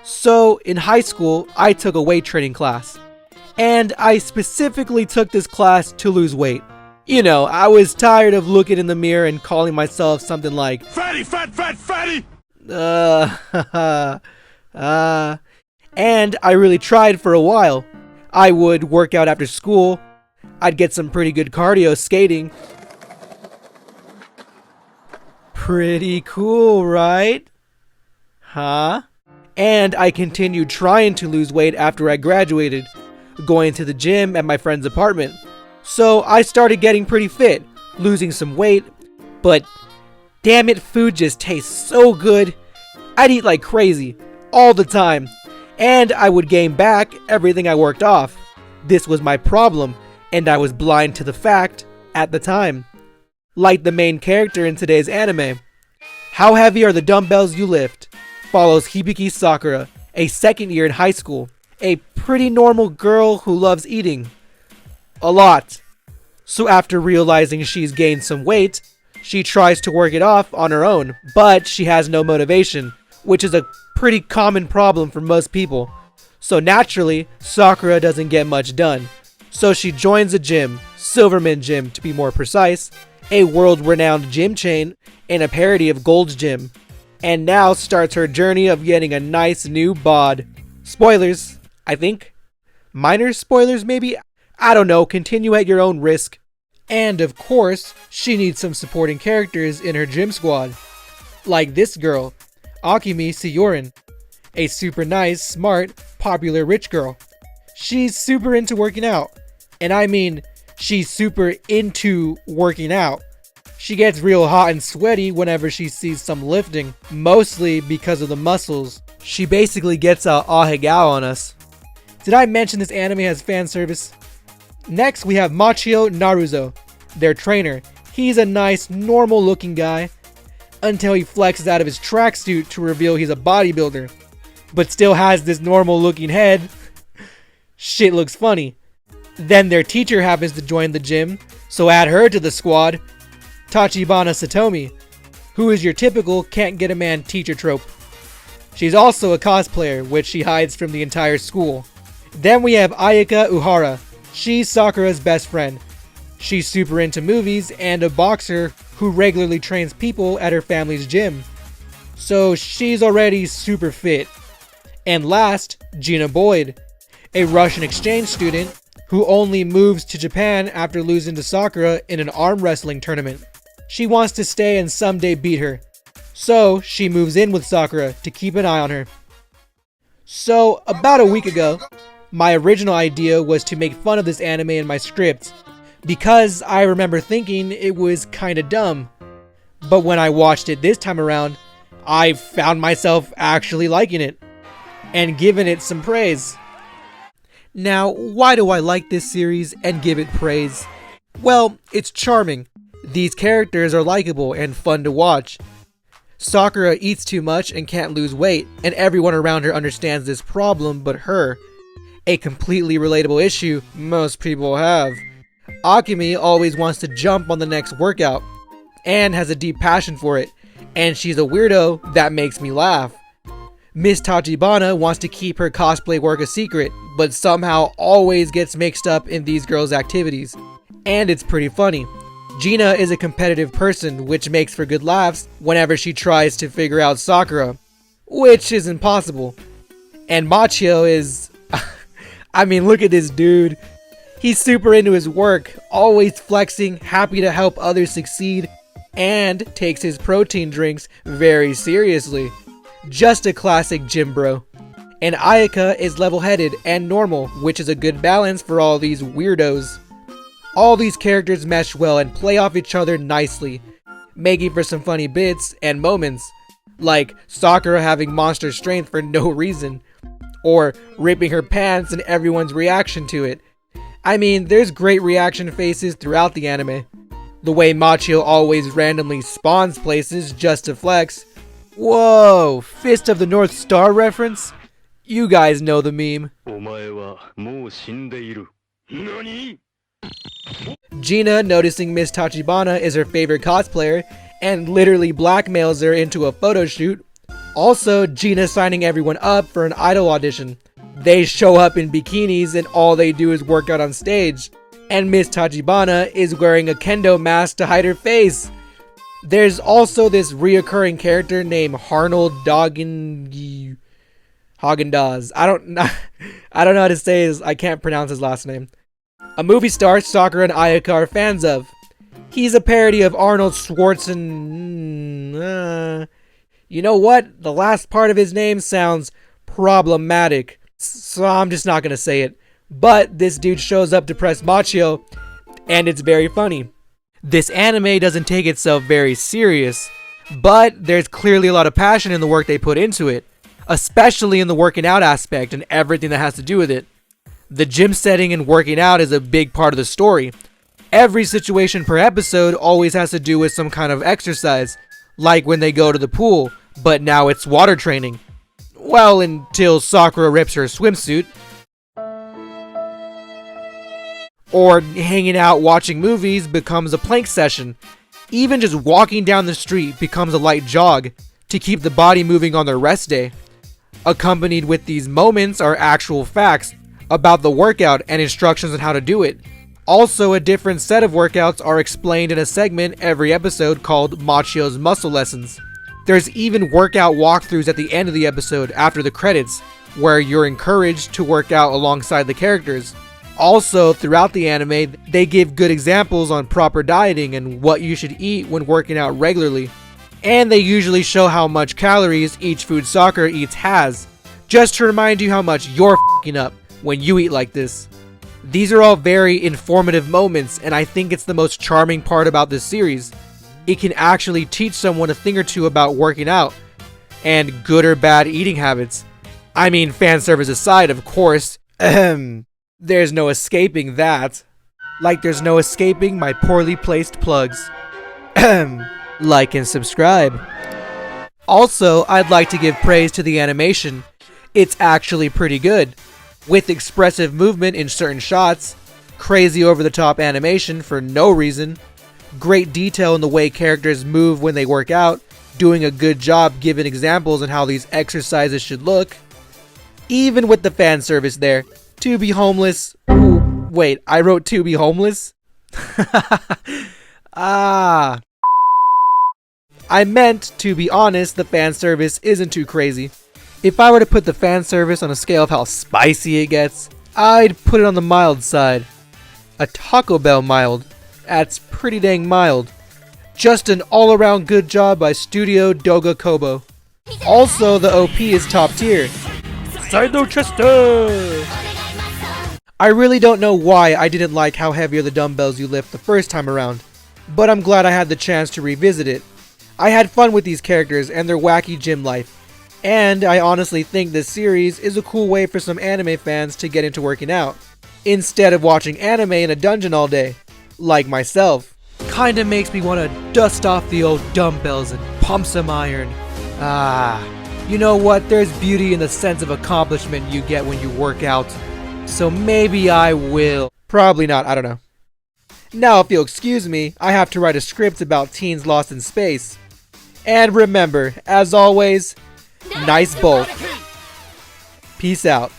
So in high school, I took a weight training class. And I specifically took this class to lose weight. You know, I was tired of looking in the mirror and calling myself something like fatty, fatty! And I really tried for a while. I would work out after school. I'd get some pretty good cardio skating. Pretty cool, right? Huh? And I continued trying to lose weight after I graduated, going to the gym at my friend's apartment. So I started getting pretty fit, losing some weight, but damn it, food just tastes so good. I'd eat like crazy, all the time, and I would gain back everything I worked off. This was my problem, and I was blind to the fact at the time. Like the main character in today's anime. How heavy are the dumbbells you lift? Follows Hibiki Sakura, a second year in high school, a pretty normal girl who loves eating. A lot. So after realizing she's gained some weight, she tries to work it off on her own, but she has no motivation, which is a pretty common problem for most people. So naturally, Sakura doesn't get much done. So she joins a gym, Silverman Gym to be more precise, a world-renowned gym chain and a parody of Gold's Gym, and now starts her journey of getting a nice new bod. Spoilers, I think. Minor spoilers maybe? I don't know, continue at your own risk. And of course, she needs some supporting characters in her gym squad. Like this girl, Akemi Seiyorin, a super nice, smart, popular rich girl. She's super into working out. And I mean, she's super into working out. She gets real hot and sweaty whenever she sees some lifting, mostly because of the muscles. She basically gets a ahegao on us. Did I mention this anime has fan service? Next, we have Machio Naruto, their trainer. He's a nice, normal-looking guy, until he flexes out of his tracksuit to reveal he's a bodybuilder, but still has this normal-looking head. Shit looks funny. Then their teacher happens to join the gym, so add her to the squad, Tachibana Satomi, who is your typical can't-get-a-man teacher trope. She's also a cosplayer, which she hides from the entire school. Then we have Ayaka Uhara. She's Sakura's best friend. She's super into movies and a boxer who regularly trains people at her family's gym. So she's already super fit. And last, Gina Boyd, a Russian exchange student who only moves to Japan after losing to Sakura in an arm wrestling tournament. She wants to stay and someday beat her. So she moves in with Sakura to keep an eye on her. So about a week ago, my original idea was to make fun of this anime in my script, because I remember thinking it was kinda dumb. But when I watched it this time around, I found myself actually liking it, and giving it some praise. Now, why do I like this series and give it praise? Well, it's charming. These characters are likable and fun to watch. Sakura eats too much and can't lose weight, and everyone around her understands this problem but her. A completely relatable issue most people have. Akemi always wants to jump on the next workout, and has a deep passion for it, and she's a weirdo that makes me laugh. Miss Tachibana wants to keep her cosplay work a secret, but somehow always gets mixed up in these girls' activities. And it's pretty funny. Gina is a competitive person, which makes for good laughs whenever she tries to figure out Sakura, which is impossible. And Machio is... I mean, look at this dude. He's super into his work, always flexing, happy to help others succeed, and takes his protein drinks very seriously. Just a classic gym bro. And Ayaka is level-headed and normal, which is a good balance for all these weirdos. All these characters mesh well and play off each other nicely, making for some funny bits and moments, like Sakura having monster strength for no reason, or ripping her pants and everyone's reaction to it. I mean, there's great reaction faces throughout the anime. The way Machio always randomly spawns places just to flex. Whoa, Fist of the North Star reference? You guys know the meme. Gina, noticing Miss Tachibana is her favorite cosplayer, and literally blackmails her into a photo shoot, Also, Gina signing everyone up for an idol audition. They show up in bikinis and all they do is work out on stage. And Miss Tachibana is wearing a kendo mask to hide her face. There's also this reoccurring character named Harnold Haagen-Dazs. I don't know how to say his, I can't pronounce his last name. A movie star Sakura and Ayaka are fans of. He's a parody of Arnold Schwarzenegger. You know what? The last part of his name sounds problematic, so I'm just not gonna say it. But this dude shows up to press Machio, and it's very funny. This anime doesn't take itself very serious, but there's clearly a lot of passion in the work they put into it, especially in the working out aspect and everything that has to do with it. The gym setting and working out is a big part of the story. Every situation per episode always has to do with some kind of exercise, like when they go to the pool, but now it's water training. Well, until Sakura rips her swimsuit. Or hanging out watching movies becomes a plank session. Even just walking down the street becomes a light jog to keep the body moving on their rest day. Accompanied with these moments are actual facts about the workout and instructions on how to do it. Also, a different set of workouts are explained in a segment every episode called Machio's Muscle Lessons. There's even workout walkthroughs at the end of the episode after the credits, where you're encouraged to work out alongside the characters. Also, throughout the anime, they give good examples on proper dieting and what you should eat when working out regularly. And they usually show how much calories each food Sakura eats has, just to remind you how much you're f***ing up when you eat like this. These are all very informative moments, and I think it's the most charming part about this series. It can actually teach someone a thing or two about working out, and good or bad eating habits. I mean, fan service aside, of course. There's no escaping that. Like there's no escaping my poorly placed plugs. Like and subscribe. Also, I'd like to give praise to the animation. It's actually pretty good. With expressive movement in certain shots, crazy over-the-top animation for no reason, great detail in the way characters move when they work out, doing a good job giving examples on how these exercises should look. Even with the fan service there, to be homeless. Ooh, wait, I wrote to be homeless? I meant, to be honest, the fan service isn't too crazy. If I were to put the fan service on a scale of how spicy it gets, I'd put it on the mild side. A Taco Bell mild. That's pretty dang mild. Just an all-around good job by Studio Doga Kobo. Also, the OP is top tier. Saido Chester! I really don't know why I didn't like how heavy are the dumbbells you lift the first time around, but I'm glad I had the chance to revisit it. I had fun with these characters and their wacky gym life. And I honestly think this series is a cool way for some anime fans to get into working out, instead of watching anime in a dungeon all day, like myself. Kinda makes me wanna dust off the old dumbbells and pump some iron. You know what, there's beauty in the sense of accomplishment you get when you work out. So maybe I will. Probably not, I don't know. Now if you'll excuse me, I have to write a script about teens lost in space. And remember, as always, nice bulk. Peace out.